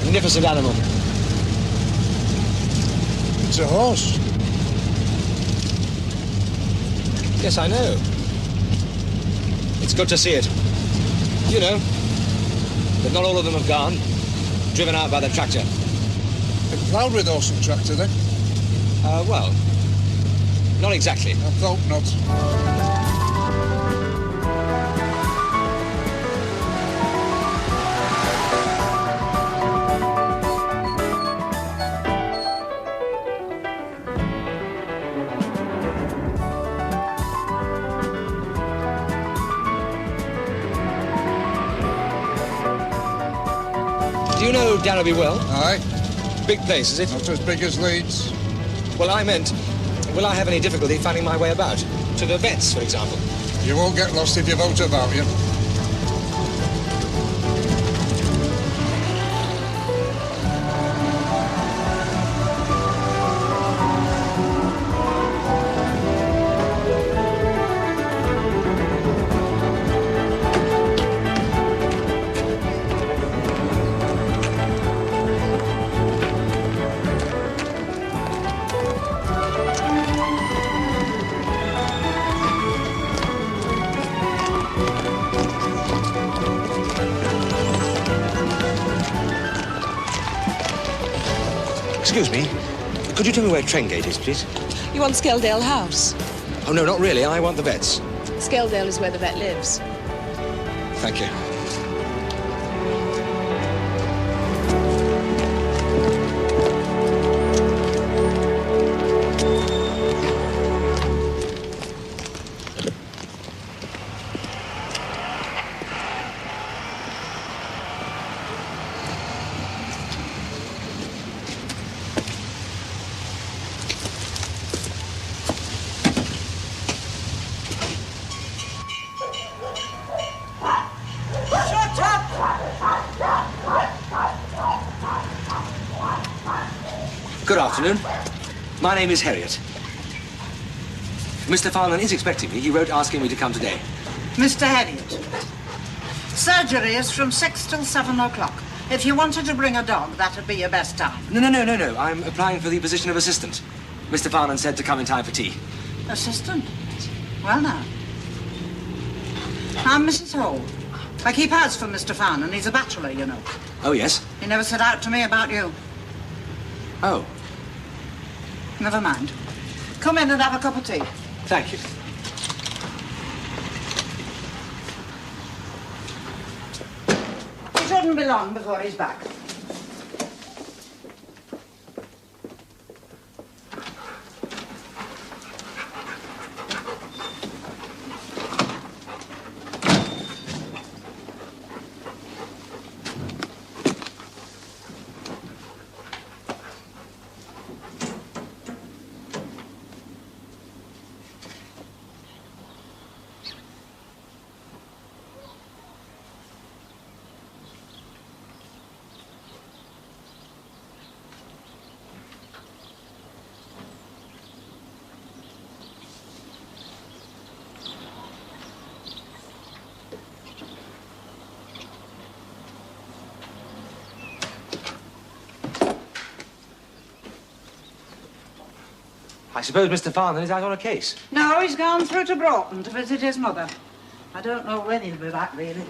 magnificent animal. It's a horse. Yes, I know. It's good to see it. You know, but not all of them have gone. Driven out by the tractor. Been ploughed with horse and tractor, then? Well, not exactly. I thought not. Do you know Danby well? Aye. Big place, is it? Not as big as Leeds. Well, I meant, will I have any difficulty finding my way about? To the vets, for example? You won't get lost if you vote about you. Excuse me, could you tell me where Trengate is, please? You want Skeldale House? Oh, no, not really. I want the vets. Skeldale is where the vet lives. Thank you. Good afternoon. My name is Harriet. Mr. Farland is expecting me. He wrote asking me to come today. Mr. Harriet, surgery is from 6 till 7 o'clock. If you wanted to bring a dog, that'd be your best time. No. I'm applying for the position of assistant. Mr. Farland said to come in time for tea. Assistant? Well, now. I'm Mrs. Hall. I keep house for Mr. Farnan. He's a bachelor, you know. Oh, yes? He never said out to me about you. Oh. Never mind. Come in and have a cup of tea. Thank you. It shouldn't be long before he's back. I suppose Mr. Farland is out on a case. No, he's gone through to Broughton to visit his mother. I don't know when he'll be back, really.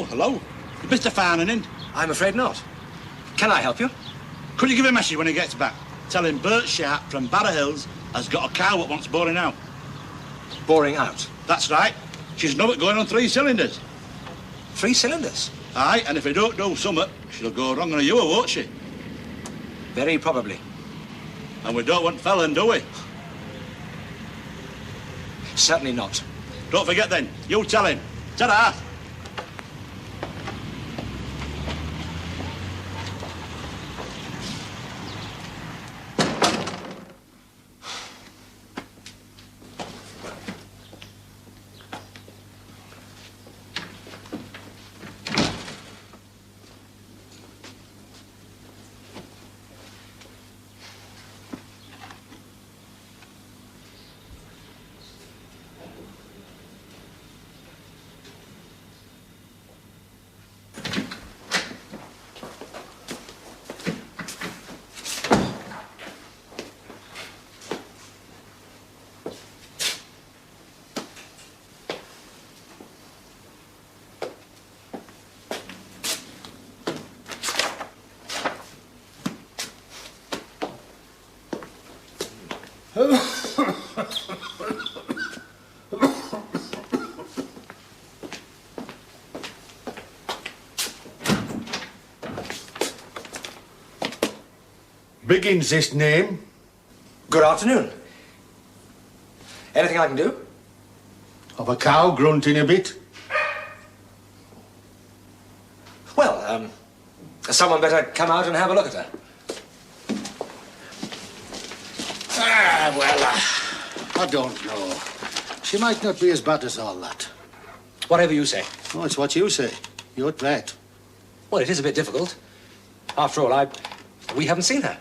Hello? Is Mr. Farnan in? I'm afraid not. Can I help you? Could you give a message when he gets back? Tell him Bert Sharp from Barrow Hills has got a cow that wants boring out. Boring out? That's right. She's nothing going on 3 cylinders. 3 cylinders? Aye, and if we don't do something, she'll go wrong on you, won't she? Very probably. And we don't want felon, do we? Certainly not. Don't forget then, you tell him. Ta-da! Biggins, this name? Good afternoon. Anything I can do? Of a cow grunting a bit? Well, someone better come out and have a look at her. I don't know. She might not be as bad as all that. Whatever you say. Oh, it's what you say. You're vet. Well, it is a bit difficult. After all, we haven't seen her.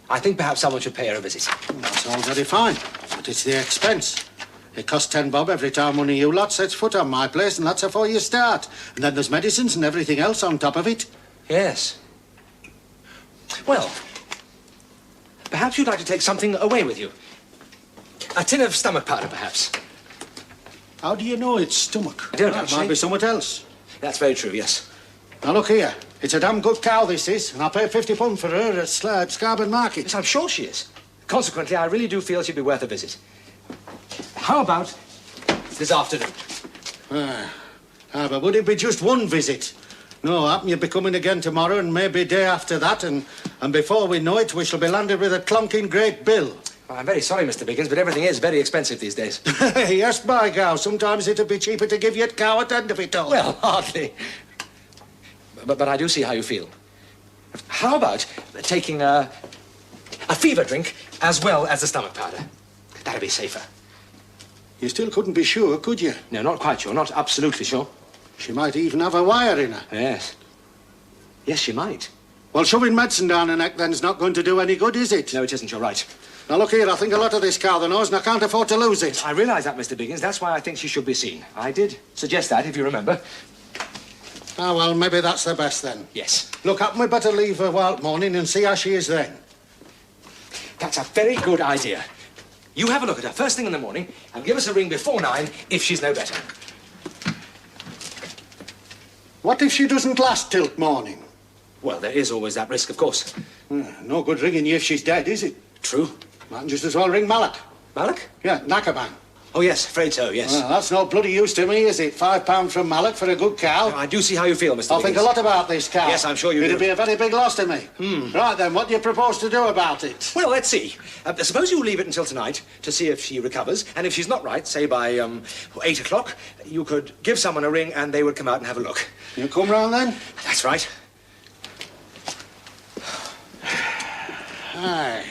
I think perhaps someone should pay her a visit. That's all very fine, but it's the expense. It costs 10 bob every time one of you lot sets foot on my place, and that's before you start. And then there's medicines and everything else on top of it. Yes. Well, perhaps you'd like to take something away with you. A tin of stomach powder, perhaps. How do you know it's stomach? I don't, That actually. might be somewhat else. That's very true, yes. Now, look here. It's a damn good cow, this is, and I'll pay £50 for her at Scarborough Market. Yes, I'm sure she is. Consequently, I really do feel she'd be worth a visit. How about this afternoon? But would it be just one visit? No, happen you'll be coming again tomorrow and maybe day after that, and before we know it, we shall be landed with a clonking great bill. Well, I'm very sorry, Mr. Biggins, but everything is very expensive these days. Yes, by cow. Sometimes it'd be cheaper to give you a cow at the end of it all. Well, hardly. But I do see how you feel. How about taking a fever drink as well as the stomach powder? That'd be safer. You still couldn't be sure, could you? No, not quite sure. Not absolutely sure. She might even have a wire in her. Yes. Yes, she might. Well, shoving medicine down her neck then's not going to do any good, is it? No, it isn't. You're right. Now, look here, I think a lot of this cow, the nose, and I can't afford to lose it. I realise that, Mr. Biggins. That's why I think she should be seen. I did suggest that, if you remember. Ah, well, maybe that's the best then. Yes. Look, happen we better leave her while morning and see how she is then. That's a very good idea. You have a look at her first thing in the morning and give us a ring before 9 if she's no better. What if she doesn't last till morning? Well, there is always that risk, of course. No good ringing you if she's dead, is it? True. Might just as well ring Malak. Malak? Yeah, Knackerman. Oh, yes, afraid so, yes. Well, that's no bloody use to me, is it? £5 from Malak for a good cow. I do see how you feel, Mr. I'll think a Biggins. lot about this cow. Yes, I'm sure you It'd do. be a very big loss to me. Right then, what do you propose to do about it? Well, let's see. Suppose you leave it until tonight to see if she recovers, and if she's not right, say by 8 o'clock, you could give someone a ring and they would come out and have a look. You come round then? That's right. Aye.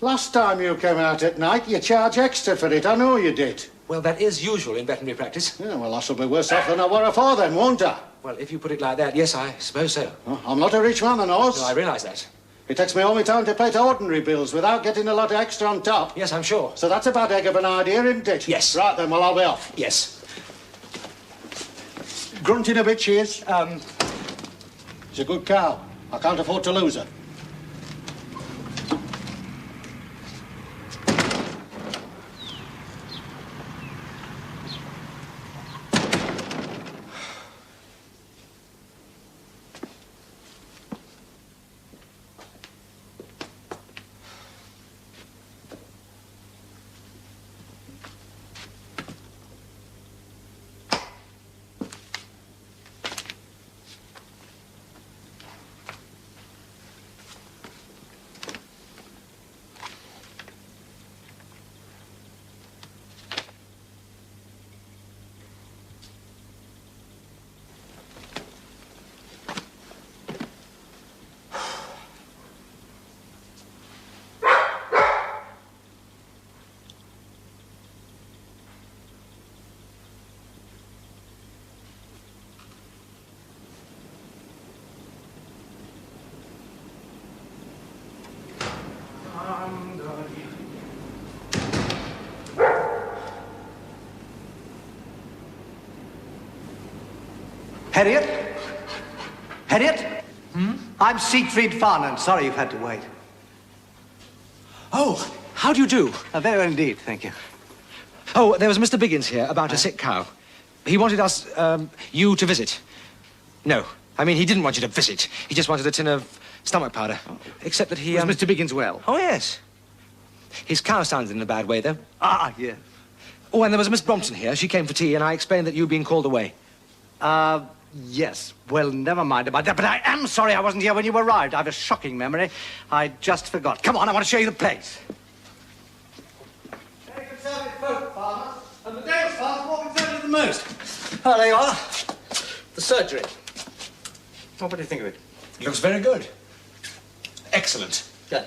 Last time you came out at night, you charge extra for it. I know you did. Well, that is usual in veterinary practice. Yeah, well, I shall be worse off than I were afore then, won't I? Well, if you put it like that, yes, I suppose so. Oh, I'm not a rich man, I knows. No, I realise that. It takes me all my time to pay to ordinary bills without getting a lot of extra on top. Yes, I'm sure. So that's a bad egg of an idea, isn't it? Yes. Right then, well, I'll be off. Yes. Grunting a bit, she is. She's a good cow. I can't afford to lose her. Harriet? Harriet? I'm Siegfried Farnham. Sorry you've had to wait. Oh, how do you do? Very well indeed, thank you. Oh, there was Mr. Biggins here about a sick cow. He wanted us, you to visit. No, I mean, he didn't want you to visit. He just wanted a tin of stomach powder. Except that he, Was Mr. Biggins well? Oh, yes. His cow sounded in a bad way, though. Ah, yes. Oh, and there was Miss Brompton here. She came for tea, and I explained that you'd been called away. Yes. Well, never mind about that, but I am sorry I wasn't here when you arrived. I have a shocking memory. I just forgot. Come on, I want to show you the place. Very conservative folk, Farmer. And the Dale's farm more conservative than most. Oh, there you are. The surgery. What do you think of it? It looks very good. Excellent. Good.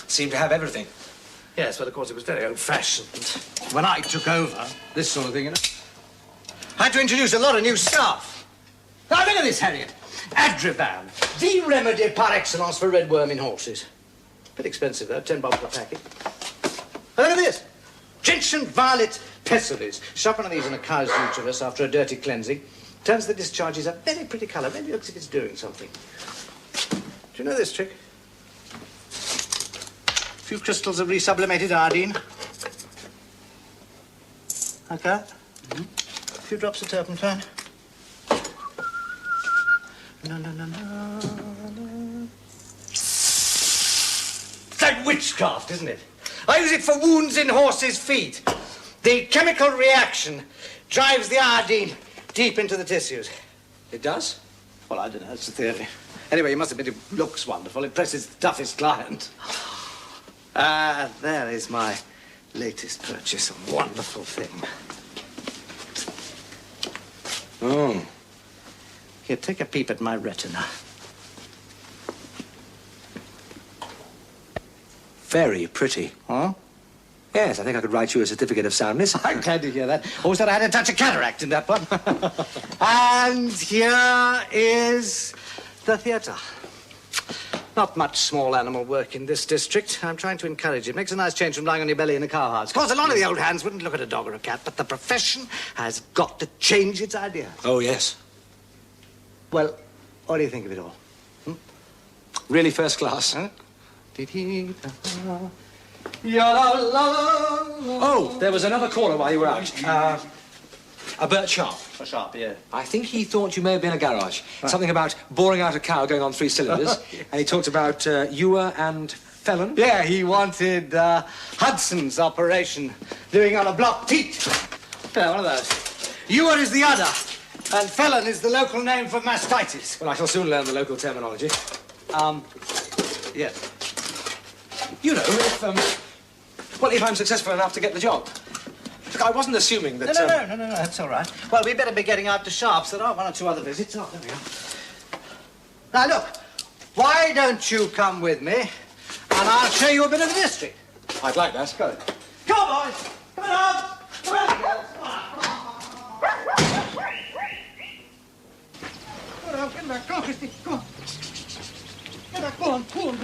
Seemed to have everything. Yes, well, of course, it was very old-fashioned. When I took over, this sort of thing, you know, I had to introduce a lot of new staff. Now, look at this, Harriet. Adrivan, the remedy par excellence for red worm in horses. Bit expensive, though, 10 bob per packet. Now, look at this. Gentian violet pessaries. Shop one of these in a cow's uterus after a dirty cleansing. Turns the discharges a very pretty colour. Maybe looks as if it's doing something. Do you know this trick? A few crystals of resublimated iodine. Like that. A few drops of turpentine. No, no, no, no, no. It's like witchcraft, isn't it? I use it for wounds in horses' feet. The chemical reaction drives the iodine deep into the tissues. It does? Well, I don't know. That's the theory. Anyway, you must admit it looks wonderful. Impresses the toughest client. There is my latest purchase. A wonderful thing. Oh. Here, take a peep at my retina. Very pretty. Huh? Yes, I think I could write you a certificate of soundness. I'm glad to hear that. Always thought I had a touch of cataract in that one. And here is the theatre. Not much small animal work in this district. I'm trying to encourage it. Makes a nice change from lying on your belly in a cowhouse. Of course, a lot of the old hands wouldn't look at a dog or a cat, but the profession has got to change its ideas. Oh, yes. Well, what do you think of it all? Really first class. Huh? Oh, there was another caller while you were out. A Bert Sharp. A Sharp, yeah. I think he thought you may have been a garage. Something about boring out a cow going on 3 cylinders. And he talked about Ewer and Felon. Yeah, he wanted Hudson's operation doing on a block teat. Yeah, one of those. Ewer is the udder, and Felon is the local name for mastitis. Well, I shall soon learn the local terminology. Yes. You know, if I'm successful enough to get the job. Look, I wasn't assuming that... No, that's all right. Well, we better be getting out to Sharp's. There are 1 or 2 other visits. Oh, there we are. Now, look, why don't you come with me, and I'll show you a bit of the district. I'd like that. Go. Come on, boys. Come on. Come on, girls. Come on, get back. Come on, Christy. Come on. Get back. Go on. Go on.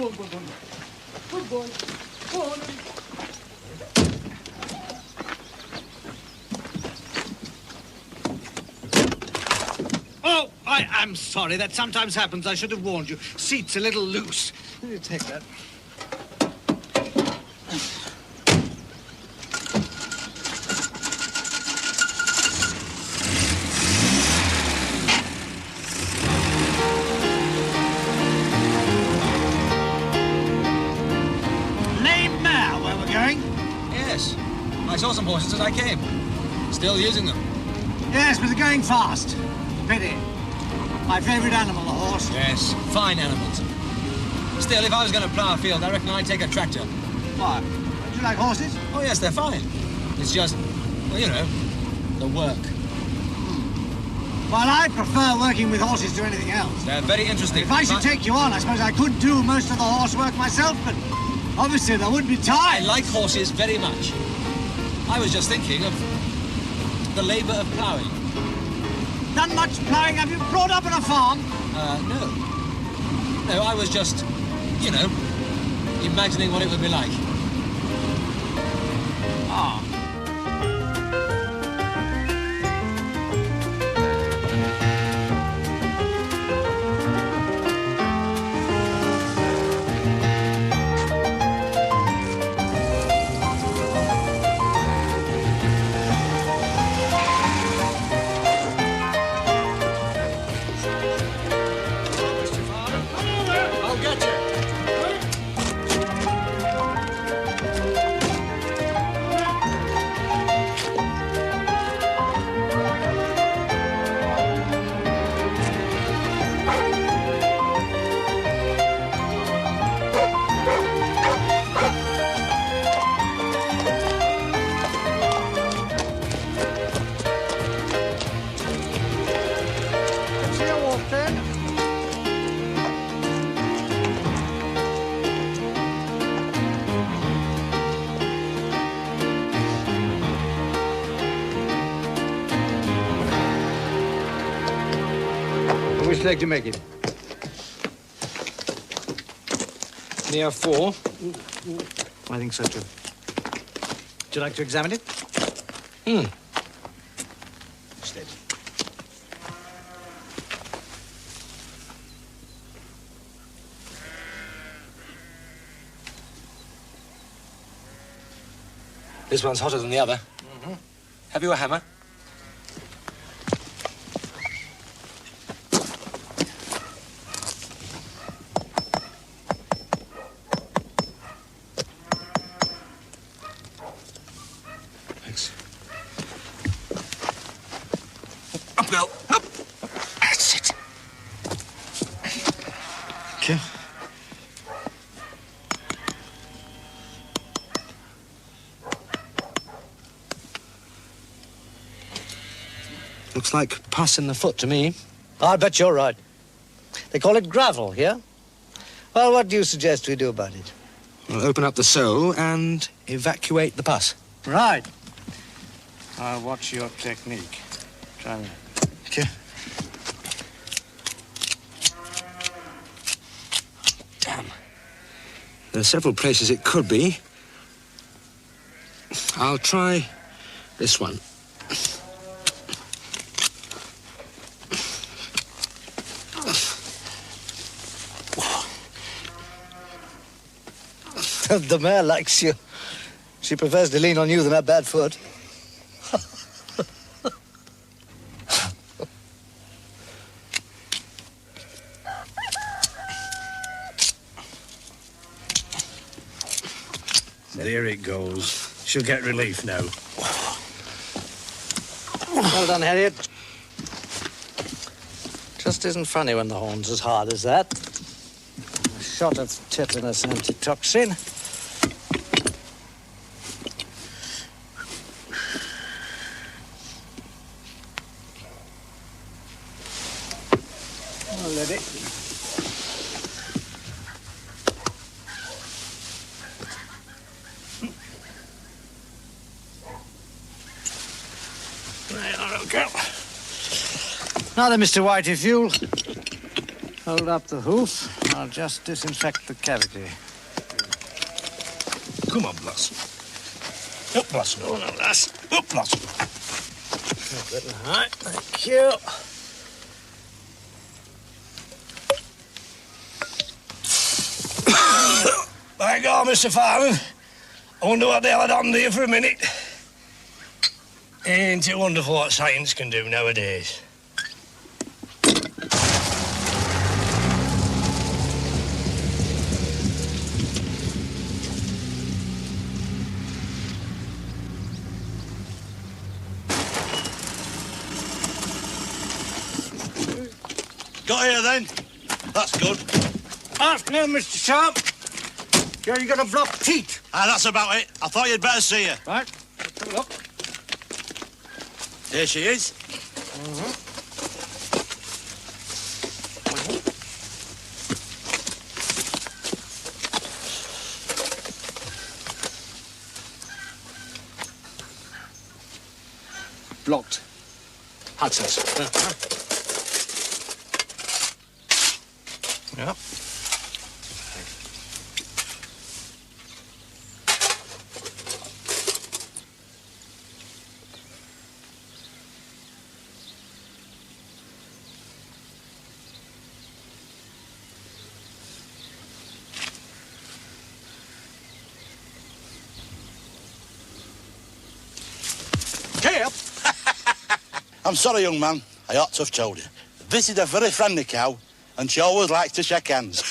Good boy. Go on. Oh, I am sorry. That sometimes happens. I should have warned you. Seat's a little loose. Let me take that. Lane Mare, where we're going? Yes. I saw some horses as I came. Still using them. Yes, but they're going fast. Pity. My favourite animal, the horse. Yes, fine animals. Still, if I was going to plough a field, I reckon I'd take a tractor. Why? Don't you like horses? Oh, yes, they're fine. It's just, well, you know, the work. Well, I prefer working with horses to anything else. They're very interesting. If I should take you on, I suppose I could do most of the horse work myself, but obviously there would be I time. like horses very much. I was just thinking of the labour of ploughing. Done much ploughing? Have you brought up on a farm? No. No, I was just, you know, imagining what it would be like. Ah. Which leg do you make it? Near 4. I think so, too. Would you like to examine it? Steady. This one's hotter than the other. Have you a hammer? Thanks. Up, Bill. Up. That's it. Okay. Looks like pus in the foot to me. I'll bet you're right. They call it gravel here. Well, what do you suggest we do about it? We'll open up the sole and evacuate the pus. Right. I'll watch your technique. Try that. Okay. Damn. There are several places it could be. I'll try this one. The mare likes you. She prefers to lean on you than her bad foot. There it goes. She'll get relief now. Well done, Harriet. Just isn't funny when the horn's as hard as that. A shot of tetanus antitoxin. I'll let it. Now then, Mr. White, if you'll hold up the hoof, I'll just disinfect the cavity. Come on, Blossom. Up, Blossom. Oh, no, lass. Up, Blossom. Good night. Thank you. By God, Mr. Farman. I wonder what the hell I done to you for a minute. Ain't it wonderful what science can do nowadays? Got here then? That's good. Afternoon, Mr. Sharp. Here you got a blocked teat. That's about it. I thought you'd better see her. Right. Let's have a look. Here she is. Blocked. Hudson's. Yeah. I'm sorry, young man. I ought to have told you. This is a very friendly cow, and she always likes to shake hands.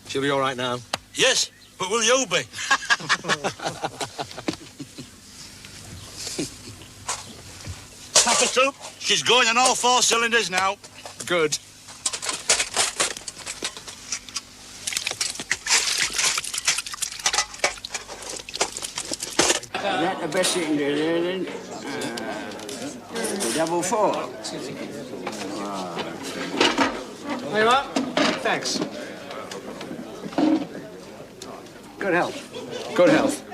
She'll be all right now. Yes, But will you be? Papa Soup, she's going on all 4 cylinders now. Good. Is that the best you can do there, then? Double 4. There you are. Thanks. Good health. Good health.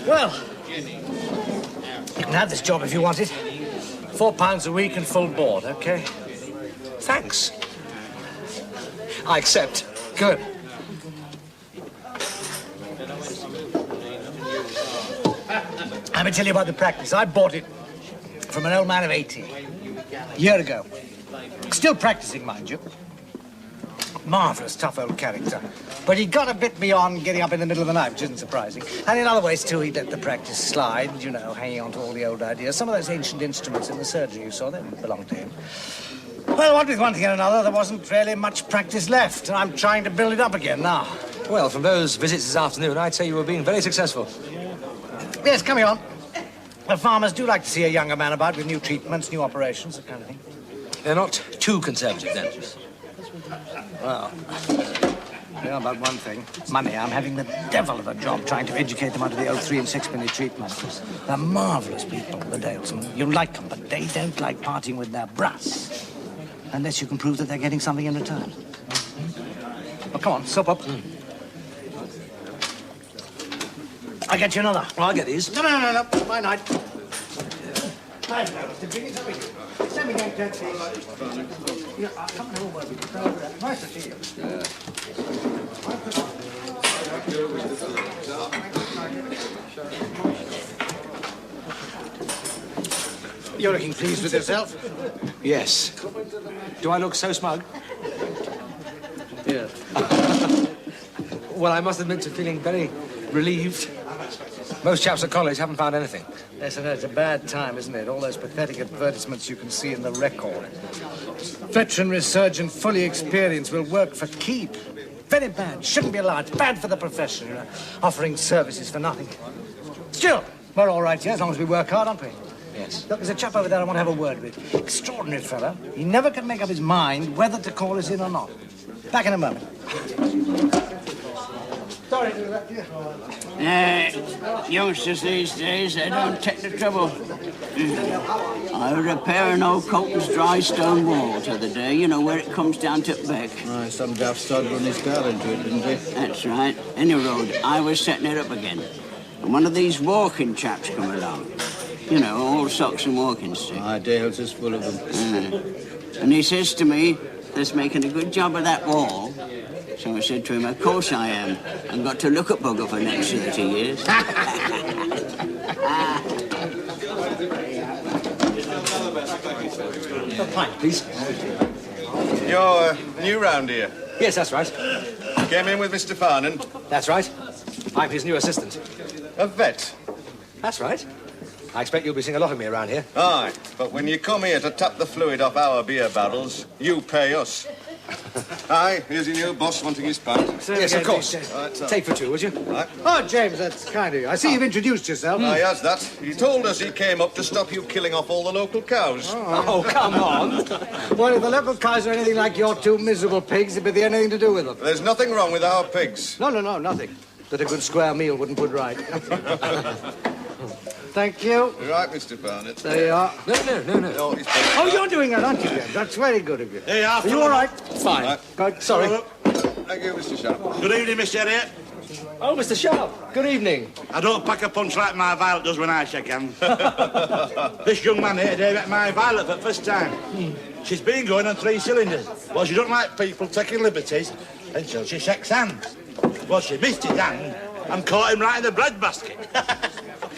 Well, you can have this job if you want it. £4 a week and full board, okay? Thanks. I accept. Good. Let me tell you about the practice. I bought it from an old man of 80, a year ago. Still practicing, mind you. Marvellous, tough old character. But he got a bit beyond getting up in the middle of the night, which isn't surprising. And in other ways, too, he let the practice slide, you know, hanging on to all the old ideas. Some of those ancient instruments in the surgery you saw, they belonged to him. Well, what with one thing and another, there wasn't really much practice left, and I'm trying to build it up again now. Well, from those visits this afternoon, I'd say you were being very successful. Yes, coming on. The farmers do like to see a younger man about with new treatments, new operations, that kind of thing. They're not too conservative, then? Well, you know about one thing. Money. I'm having the devil of a job trying to educate them onto the old 3 and 6-penny treatment. They're marvellous people, the Dalesmen. You like them, but they don't like parting with their brass. Unless you can prove that they're getting something in return. Well, come on, soap up. I'll get you another. Well, I'll get these. No. My night. Hi, Mr. Jimmy. How are you? Send me down to yeah, come over with you. Nice to see you. You're looking pleased with yourself? Yes. Do I look so smug? Yeah. Well, I must admit to feeling very relieved. Most chaps at college haven't found anything. Yes, I know. It's a bad time, isn't it? All those pathetic advertisements you can see in the record. Veterinary surgeon, fully experienced, will work for keep. Very bad. Shouldn't be allowed. Bad for the profession, you know. Offering services for nothing. Still, we're all right here, as long as we work hard, aren't we? Yes. Look, there's a chap over there I want to have a word with. Extraordinary fella. He never can make up his mind whether to call us in or not. Back in a moment. Sorry to interrupt you. Youngsters these days, they don't take the trouble. I was repairing old Colton's dry stone wall the other day, you know, where it comes down to the back. Right, some daft sod run his car into it, didn't he? That's right. Any road, I was setting it up again. And one of these walking chaps come along. You know, all socks and walking sticks. Aye, Dale's is full of them. And he says to me, "That's making a good job of that wall." So I said to him, "Of course I am. I've got to look at bugger for the next 30 years. Fine, please. You're new round here. Yes, that's right. Came in with Mr. Farnan. That's right. I'm his new assistant. A vet. That's right. I expect you'll be seeing a lot of me around here. Aye, but when you come here to tap the fluid off our beer barrels, you pay us. Aye, here's your new boss wanting his pint. Yes, of course. Right, Take for 2, would you? Right. Oh, James, that's kind of you. I see you've introduced yourself. Aye, has that. He told us he came up to stop you killing off all the local cows. Oh, come on. Well, if the local cows are anything like your 2 miserable pigs, it'd be anything to do with them. There's nothing wrong with our pigs. No, nothing. That a good square meal wouldn't put right. Thank you. Right, Mr. Barnett. There you are. No. Oh, he's Oh, you're doing that, aren't you, James? That's very good of you. Here you are. Are you all right? Fine. Right. Good. Sorry. Thank you, Mr. Sharp. Good evening, Mr. Elliot. Oh, Mr. Sharp. Good evening. I don't pack a punch like my Violet does when I shake hands. This young man here today met my Violet for the first time. She's been going on 3 cylinders. Well, she don't like people taking liberties until she shakes hands. Well, she missed his hand and caught him right in the breadbasket.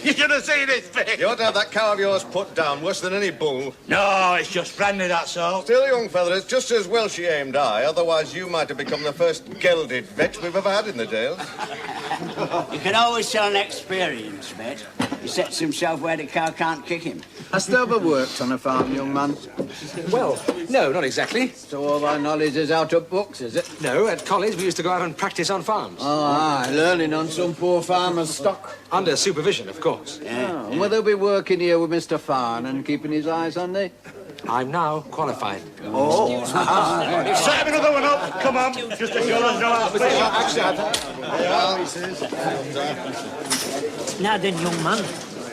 You should have seen his face. You ought to have that cow of yours put down, worse than any bull. No, it's just friendly, that's all. Still, young fella, it's just as well she aimed high, otherwise you might have become the first gelded vet we've ever had in the Dales. You can always tell an experienced vet. He sets himself where the cow can't kick him. Hast du ever worked on a farm, young man? Well, no, not exactly. So all thy knowledge is out of books, is it? No, at college we used to go out and practice on farms. Oh, aye, learning on some poor farmer's stock. Under supervision, of course. Yeah. And will they be working here with Mr. Farn and keeping his eyes on thee? I'm now qualified. Oh. Set another one up. Come on. Just a show us Now then, young man,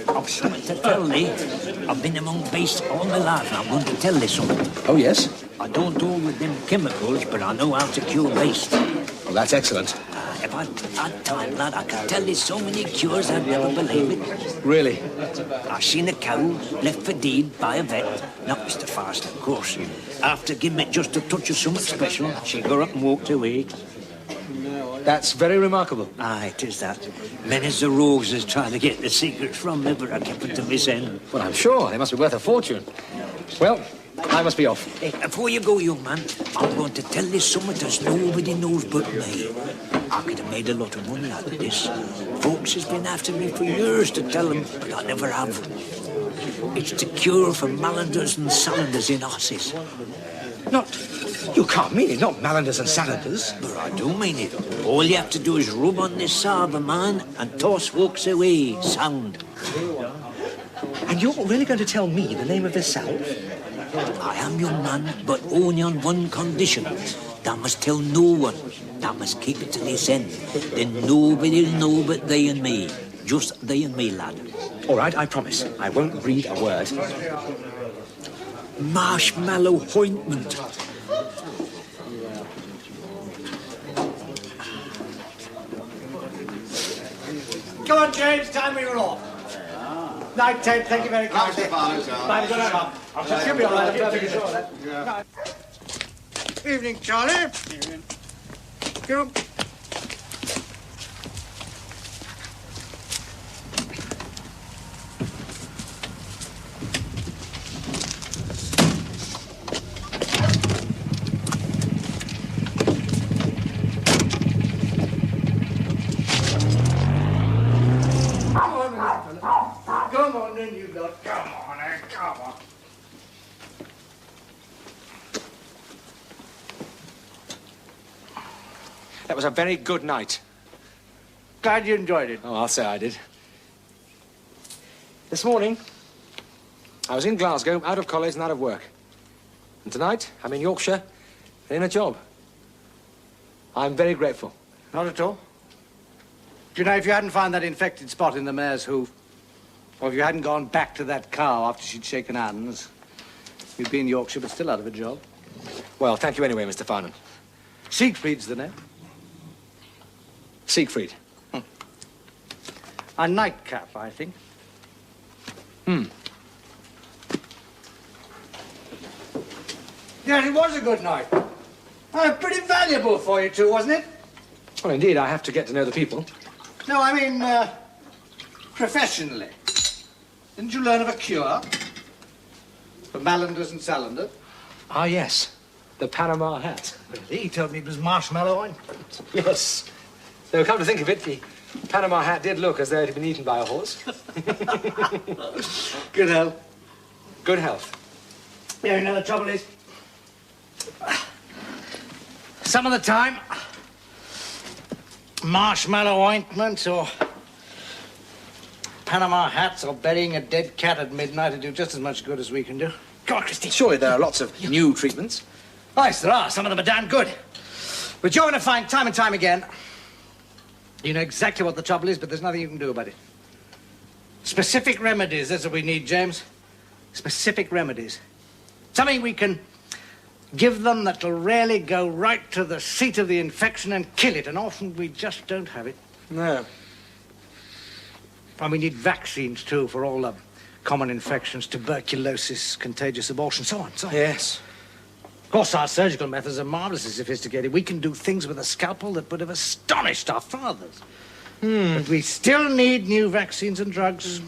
I've something to tell thee. I've been among beasts all my life, and I'm going to tell thee something. Oh, yes? I don't do with them chemicals, but I know how to cure beasts. Well, that's excellent. If I had time, lad, I could tell thee so many cures I'd never believe it. Really? I seen a cow left for deed by a vet, not Mr. Fast, of course. After giving it just a touch of something special, she got up and walked away. That's very remarkable. Aye, it is that. Many's the rogues that's trying to get the secrets from me, but I kept it to this end. Well, I'm sure. They must be worth a fortune. Well, I must be off. Hey, before you go, young man, I'm going to tell you something that nobody knows but me. I could have made a lot of money out of this. Folks has been after me for years to tell them, but I never have. It's the cure for malanders and salanders in horses. You can't mean it, not malanders and salanders. But I do mean it. All you have to do is rub on this salve, man, and toss walks away, sound. And you're really going to tell me the name of this salve? I am, young man, but only on one condition. Thou must tell no one. Thou must keep it to this end. Then nobody'll know but thee and me. Just thee and me, lad. All right, I promise. I won't read a word. Marshmallow ointment. Come on, James, time we were off. Night, Ted, thank you very much. Bye, good night. She'll be all right, I'm perfectly sure of that. Evening, Charlie. Evening. You. Come on, then, you lot. Come on, come on. That was a very good night. Glad you enjoyed it. Oh, I'll say I did. This morning, I was in Glasgow, out of college and out of work. And tonight, I'm in Yorkshire and in a job. I'm very grateful. Not at all. Do you know, if you hadn't found that infected spot in the mare's hoof, or if you hadn't gone back to that cow after she'd shaken hands, you'd be in Yorkshire but still out of a job. Well, thank you anyway, Mr. Farnham. Siegfried's the name. Siegfried. A nightcap, I think. Yes, it was a good night. Pretty valuable for you two, wasn't it? Well, indeed, I have to get to know the people. No, I mean, professionally. Didn't you learn of a cure for malanders and salanders? Ah, yes. The Panama hat. He told me it was marshmallow ointment. Yes. Though, come to think of it, the Panama hat did look as though it had been eaten by a horse. Good health. Good health. Yeah, you know, the trouble is, some of the time, marshmallow ointment or Panama hats or burying a dead cat at midnight would do just as much good as we can do. God, Christy, surely there are lots of new treatments. Oh, yes, there are. Some of them are damn good. But you're going to find time and time again, you know exactly what the trouble is, but there's nothing you can do about it. Specific remedies, that's what we need, James. Specific remedies. Something we can give them that'll really go right to the seat of the infection and kill it, and often we just don't have it. No. And we need vaccines, too, for all the common infections, tuberculosis, contagious abortion, so on, so on. Yes. Of course, our surgical methods are marvelously sophisticated. We can do things with a scalpel that would have astonished our fathers. But we still need new vaccines and drugs.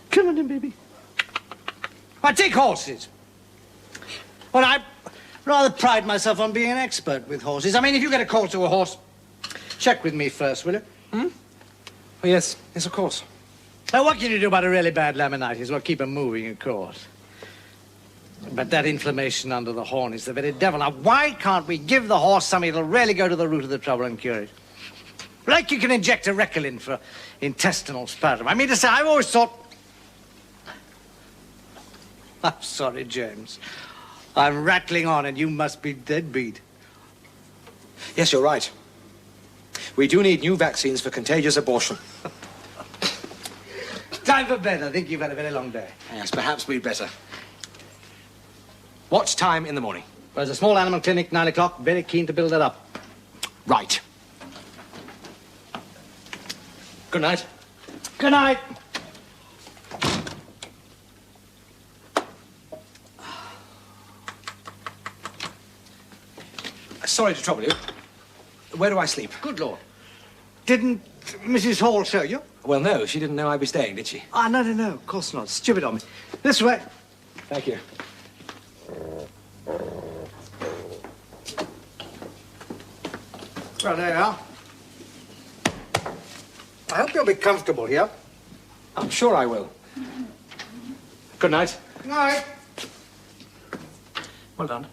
Come on in, baby. I take horses. Well, I rather pride myself on being an expert with horses. I mean, if you get a call to a horse, check with me first, will you? Oh, yes. Yes, of course. Now, what can you do about a really bad laminitis? Well, keep 'em moving, of course. But that inflammation under the horn is the very devil. Now, why can't we give the horse something that'll really go to the root of the trouble and cure it? Like you can inject a Recalin for intestinal spasm. I mean to say, I've always thought... I'm sorry, James. I'm rattling on and you must be dead beat. Yes, you're right. We do need new vaccines for contagious abortion. Time for bed. I think you've had a very long day. Yes, perhaps we'd better. What time in the morning? Well, there's a small animal clinic, 9 o'clock. Very keen to build that up. Right. Good night. Good night. Sorry to trouble you. Where do I sleep? Good Lord. Didn't Mrs. Hall show you? Well, no, she didn't know I'd be staying, did she? Ah, no, of course not. Stupid on me. This way. Thank you. Well, there you are. I hope you'll be comfortable here. I'm sure I will. Good night. Good night. Well done.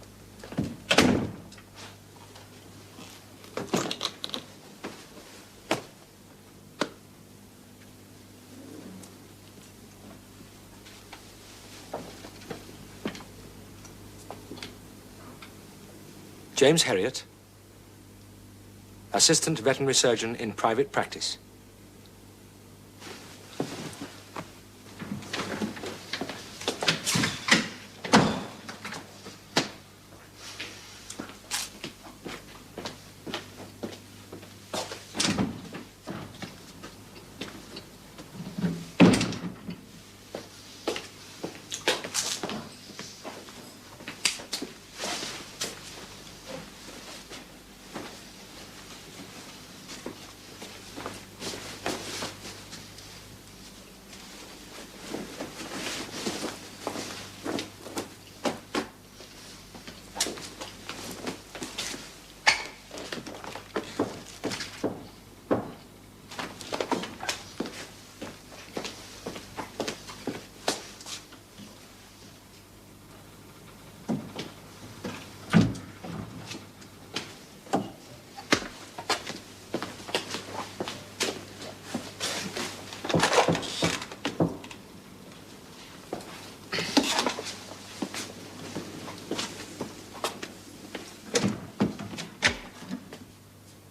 James Herriot, Assistant Veterinary Surgeon in private practice.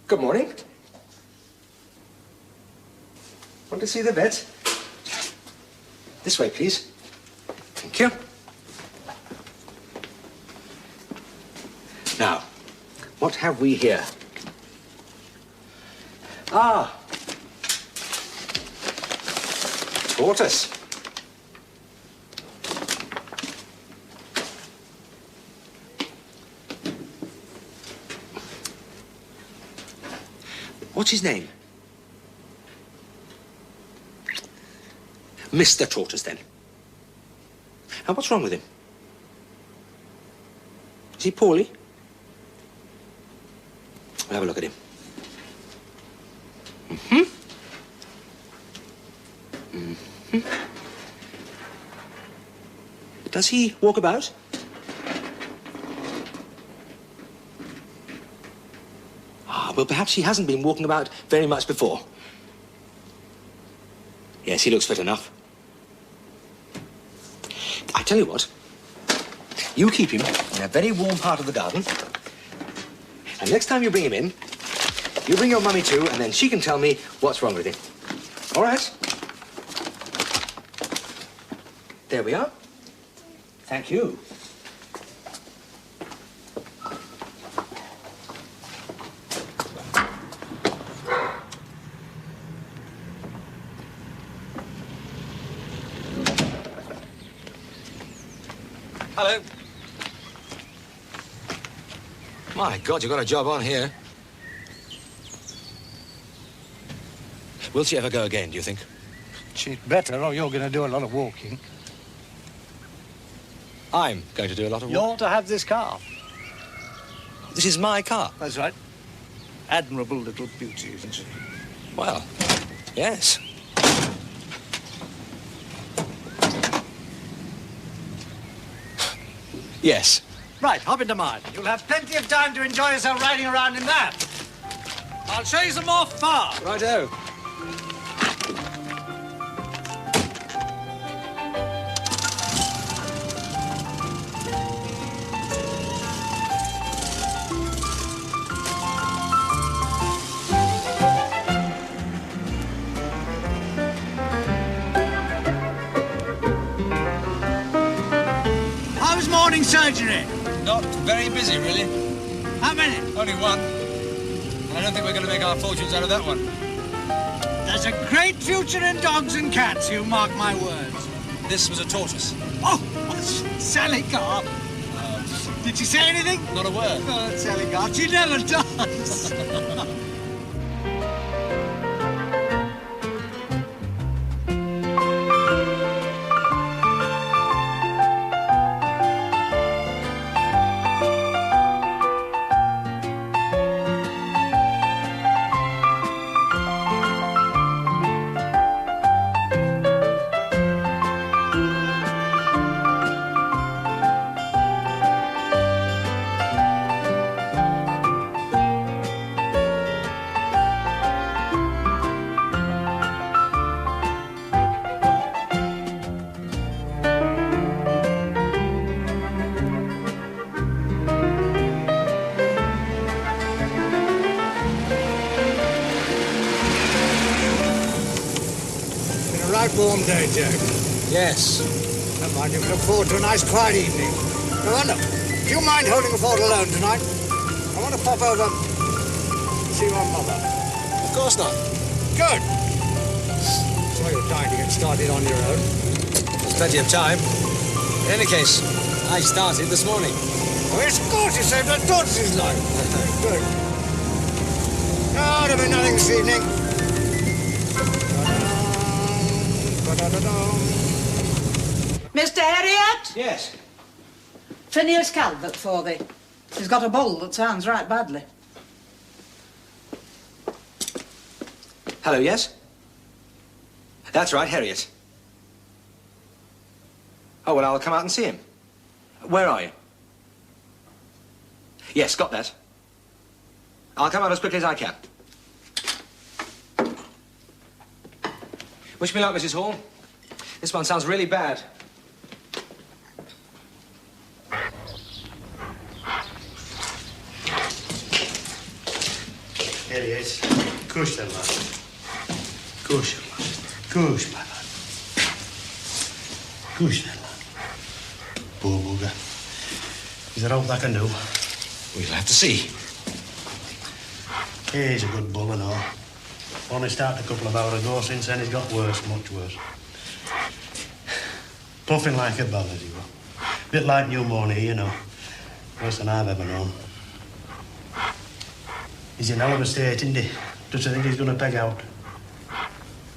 Good morning. Want to see the vet? This way, please. Thank you. Now, what have we here? Ah. Tortoise. What's his name? Mr. Tortoise, then. And what's wrong with him? Is he poorly? We'll have a look at him. Does he walk about? Well, perhaps he hasn't been walking about very much before. Yes, he looks fit enough. I tell you what, you keep him in a very warm part of the garden, and next time you bring him in, you bring your mummy too, and then she can tell me what's wrong with him. All right? There we are. Thank you. Hello. My God, you've got a job on here. Will she ever go again, do you think? She'd better, or you're going to do a lot of walking. I'm going to do a lot of You're work. to have this car. This is my car. That's right. Admirable little beauty, isn't she? Well, yes. Yes. Right, hop into mine. You'll have plenty of time to enjoy yourself riding around in that. I'll show you some more far. Righto. How's morning surgery? Not very busy, really. How many? Only one. And I don't think we're going to make our fortunes out of that one. There's a great future in dogs and cats, you mark my words. This was a tortoise. Oh, Sally Carp. Did she say anything? Not a word. Oh, Sally Carp, she never does. Warm day, Jack. Yes. Never mind, you can look forward to a nice quiet evening. I wonder, do you mind holding the fort alone tonight? I want to pop over and see my mother. Of course not. Good. So you're dying to get started on your own. There's plenty of time. In any case, I started this morning. Oh, yes, of course, you saved a tortoise's life. Good. No, there'll be nothing this evening. Mr. Harriet? Yes. Phineas Calvert for thee. He's got a bull that sounds right badly. Hello, yes? That's right, Harriet. Oh, well, I'll come out and see him. Where are you? Yes, got that. I'll come out as quickly as I can. Wish me luck, Mrs. Hall. This one sounds really bad. Here he is. Kush then, lad. Kush. Kush, my lad. Kush then, lad. Poor bugger. Is there aught I can do? We'll have to see. He's a good bull and all. Only started a couple of hours ago, since then he's got worse, much worse. Puffing like a bell, as he was. Bit like pneumonia, you know. Worse than I've ever known. He's in hell of a state, isn't he? Does he think he's going to peg out?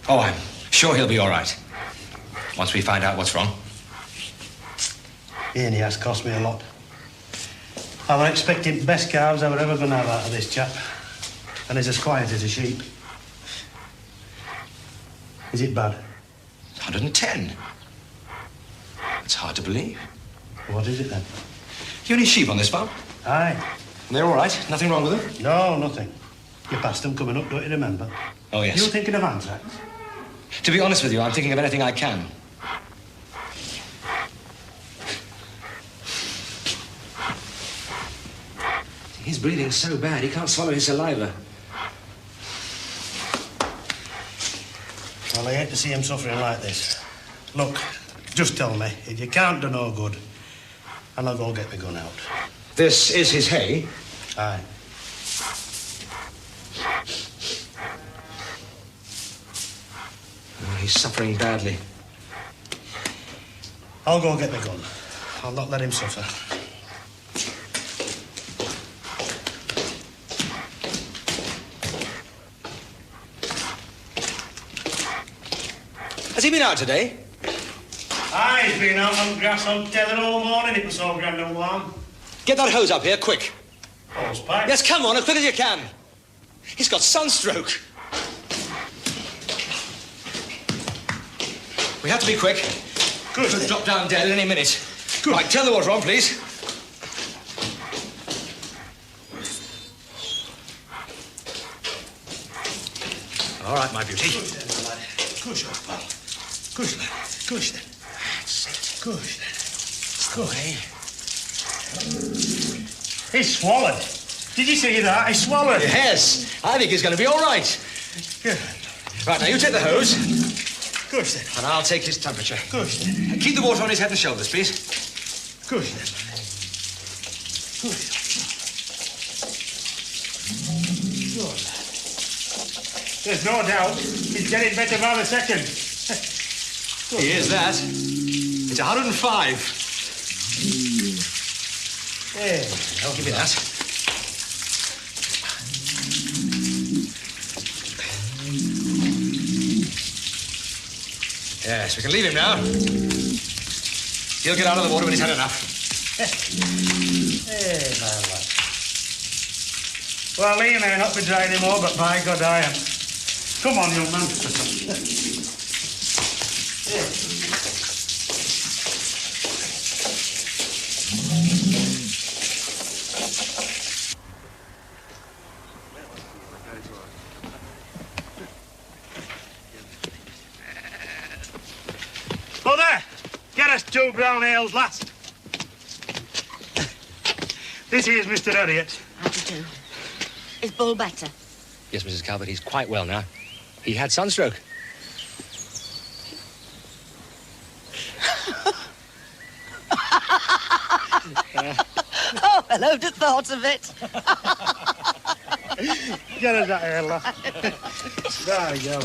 Oh, I'm sure he'll be all right. Once we find out what's wrong. He has cost me a lot. I was expecting the best calves I were ever going to have out of this chap. And he's as quiet as a sheep. Is it bad? 110. It's hard to believe. What is it then? You any sheep on this farm? Aye. And they're all right? Nothing wrong with them? No, nothing. You passed them coming up, don't you remember? Oh, yes. You were thinking of anthrax? To be honest with you, I'm thinking of anything I can. He's breathing so bad, he can't swallow his saliva. Well, I hate to see him suffering like this. Look, just tell me, if you can't do no good, and I'll go get my gun out. This is his hay? Aye. Oh, he's suffering badly. I'll go get my gun. I'll not let him suffer. Has he been out today? Aye, he's been out on grass on tether all morning. It was so grand and warm. Get that hose up here, quick. Hose pipe? Yes, come on, as quick as you can. He's got sunstroke. We have to be quick. Good. He'll drop down dead in any minute. Good. Right, turn the water on, please. that, my beauty. Push up, pal. Push then. Push then. That's it. Push then. Away. He's swallowed. Did you see that? He swallowed. Yes. I think he's going to be all right. Good. Right, now you take the hose. Good then. And I'll take his temperature. Good then. Keep the water on his head and shoulders, please. Good then. Good. Good. There's no doubt he's getting better by the second. He is that. It's 105. There. I'll give you that. Yes, we can leave him now. He'll get out of the water when he's had enough. Hey, my lad. Well, he may not be dry anymore, but by God, I am. Come on, young man. Oh, there! Get us 2 brown ales last. This here's Mr. Elliot. How do you do? Is Bull better? Yes, Mrs. Calvert, he's quite well now. He had sunstroke. Oh, well, who'd have thought of it? Get us that ale, lad. There we go.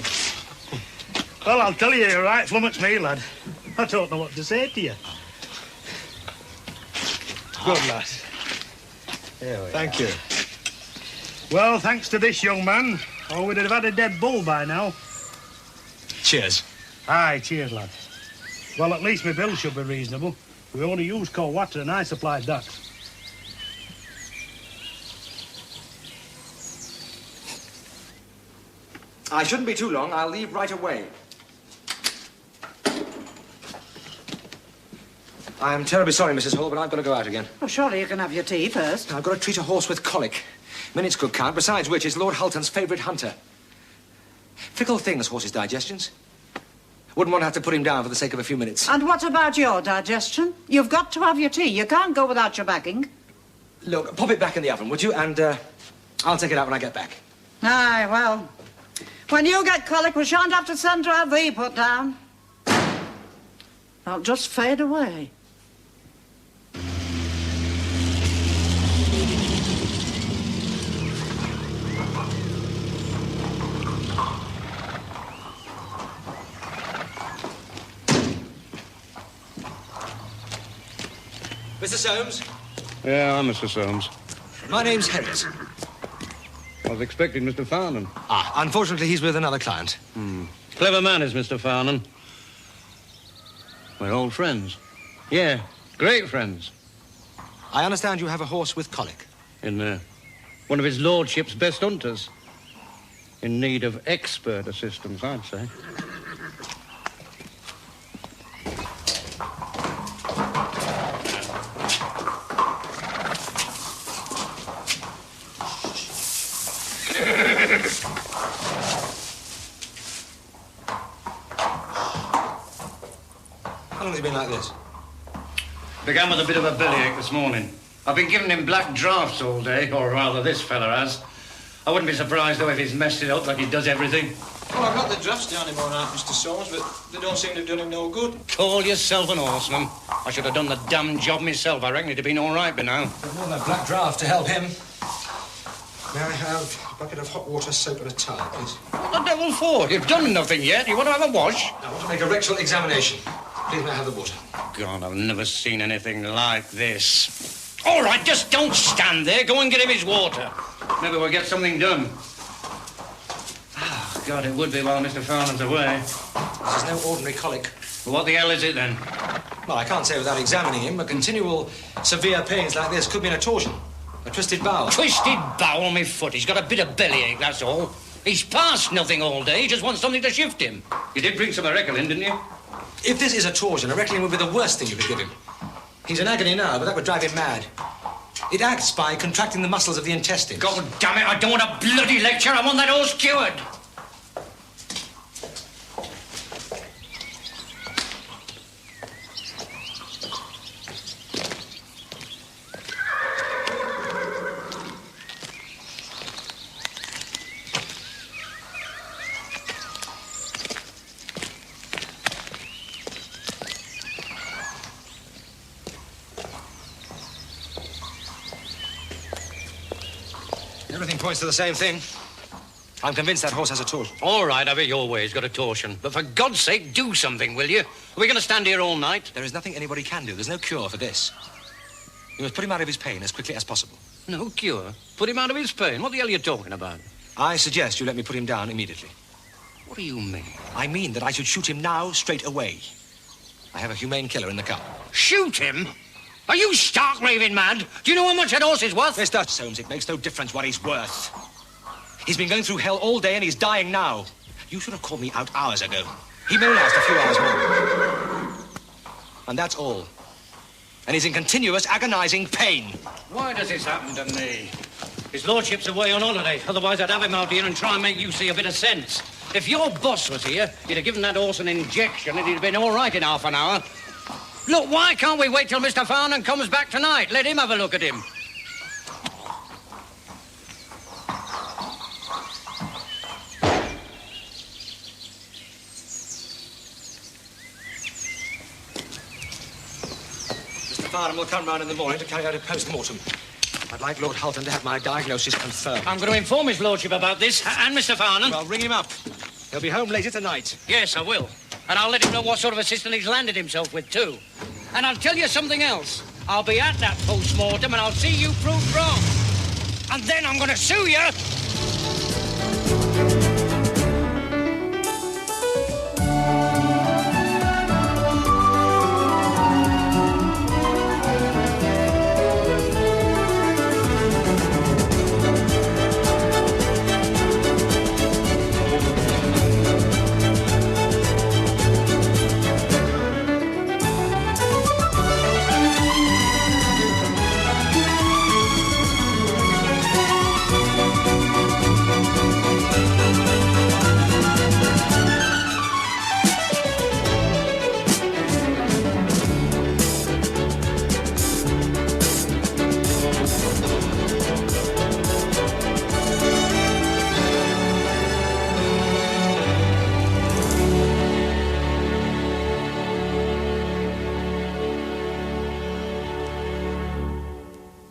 Well, I'll tell you, you're right, flummoxed me, lad. I don't know what to say to you. Good, lad. Thank you. Well, thanks to this young man, or we'd have had a dead bull by now. Cheers. Aye, cheers, lad. Well, at least my bill should be reasonable. We only use cold water and I supplied that. I shouldn't be too long. I'll leave right away. I'm terribly sorry, Mrs. Hall, but I've got to go out again. Well, surely you can have your tea first. I've got to treat a horse with colic. Minutes could count, besides which it's Lord Hulton's favourite hunter. Fickle things, horses' digestions. Wouldn't want to have to put him down for the sake of a few minutes. And what about your digestion? You've got to have your tea. You can't go without your backing. Look, pop it back in the oven, would you? And I'll take it out when I get back. Aye, well, when you get colic, we shan't have to send to have thee put down. They'll just fade away. Mr. Soames? Yeah, I'm Mr. Soames. My name's Herriot. I was expecting Mr. Farnan. Ah, unfortunately, he's with another client. Clever man is Mr. Farnan. We're old friends. Yeah, great friends. I understand you have a horse with colic. In one of his lordship's best hunters. In need of expert assistance, I'd say. How long has he been like this? Began with a bit of a bellyache this morning. I've been giving him black drafts all day, or rather this fella has. I wouldn't be surprised, though, if he's messed it up like he does everything. Well, I've got the drafts down him all right, Mr. Soames, but they don't seem to have done him no good. Call yourself an horseman. I should have done the damn job myself. I reckon it'd have been all right by now. There's more than a black draft to help him. May I have a bucket of hot water, soap and a towel, please? What the devil for? You've done nothing yet. You want to have a wash? I want to make a rectal examination. Please, may I have the water? God, I've never seen anything like this. All right, just don't stand there. Go and get him his water. Maybe we'll get something done. Oh, God, it would be while Mr. Farnham's away. This is no ordinary colic. Well, what the hell is it, then? Well, I can't say without examining him. A continual severe pains like this could be an torsion. A twisted bowel. Twisted bowel, me foot. He's got a bit of bellyache, that's all. He's past nothing all day. He just wants something to shift him. You did bring some Arecolin, didn't you? If this is a torsion, I reckon it would be the worst thing you could give him. He's in agony now, but that would drive him mad. It acts by contracting the muscles of the intestines. God damn it, I don't want a bloody lecture. I want that horse cured. Everything points to the same thing. I'm convinced that horse has a torsion. All right, have it your way. He's got a torsion. But for God's sake, do something, will you? Are we going to stand here all night? There is nothing anybody can do. There's no cure for this. You must put him out of his pain as quickly as possible. No cure? Put him out of his pain? What the hell are you talking about? I suggest you let me put him down immediately. What do you mean? I mean that I should shoot him now, straight away. I have a humane killer in the car. Shoot him? Are you stark raving mad? Do you know how much that horse is worth? Mr. Soames, it makes no difference what he's worth. He's been going through hell all day and he's dying now. You should have called me out hours ago. He may last a few hours more. And that's all. And he's in continuous agonizing pain. Why does this happen to me? His lordship's away on holiday. Otherwise, I'd have him out here and try and make you see a bit of sense. If your boss was here, he'd have given that horse an injection and he'd have been all right in half an hour. Look, why can't we wait till Mr. Farnham comes back tonight? Let him have a look at him. Mr. Farnham will come round in the morning to carry out a post-mortem. I'd like Lord Halton to have my diagnosis confirmed. I'm going to inform his lordship about this, and Mr. Farnham. Well, ring him up. He'll be home later tonight. Yes, I will. And I'll let him know what sort of assistant he's landed himself with, too. And I'll tell you something else. I'll be at that post-mortem and I'll see you proved wrong. And then I'm going to sue you